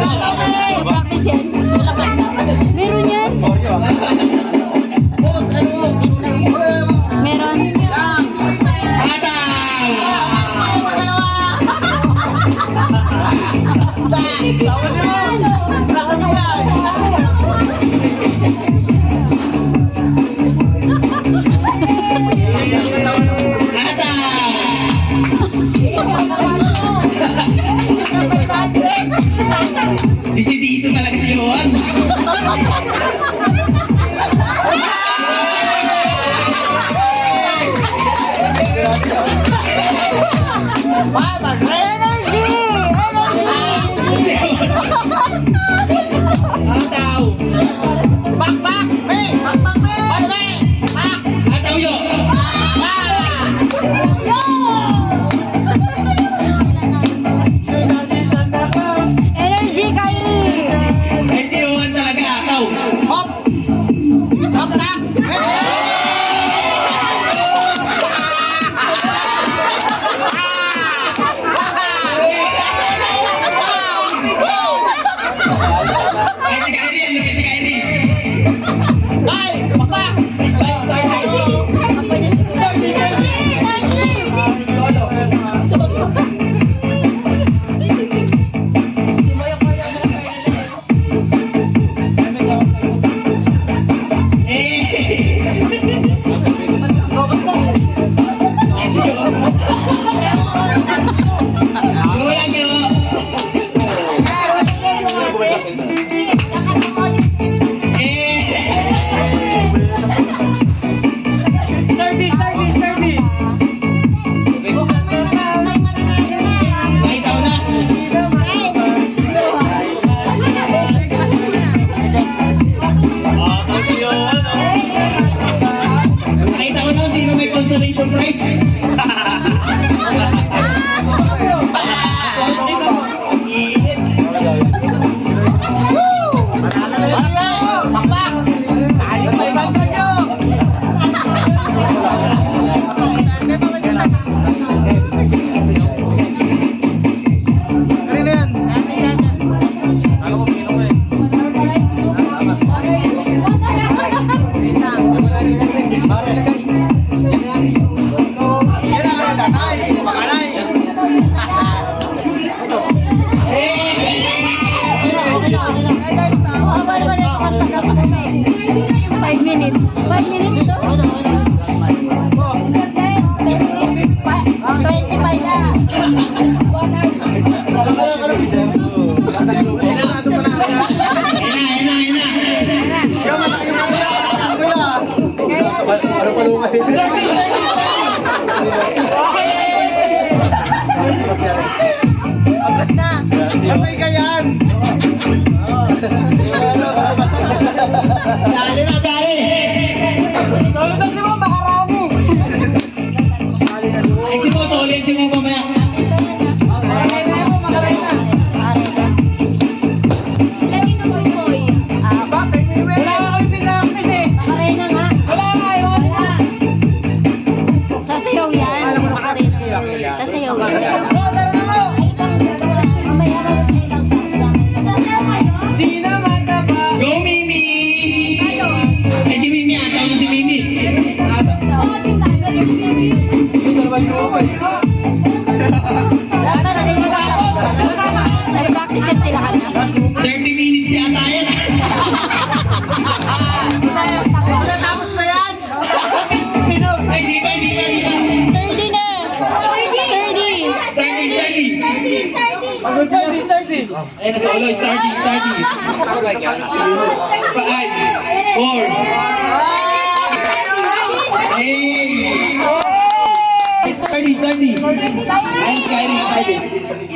Practice yan. Meron yan. Meron. Dito talaga si Juan. Agad na. Sabay ka yan. Dali na, dali. Solo na si mo, makarami. Ay, si mo, solid si mo mamaya. Ilan dito, boy? Bakit? Wala ka kayo pinractice eh. Makarena nga. Wala ka yun. Sasayaw yan. Makarena. Sasayaw yan. Di naman na ba? Go, Mimi! Ay, si Mimi, ataw na si Mimi. Ito naman yung Nag-practice sila ka na. 30 minutes yata yan. Tapos ba yan? Ay, di ba, di ba, di ba? 30 na. 30. 30. Mag-30. Ay, nasa ulo, starting. 5, 4, 8. Starting. Ay, Skyrim.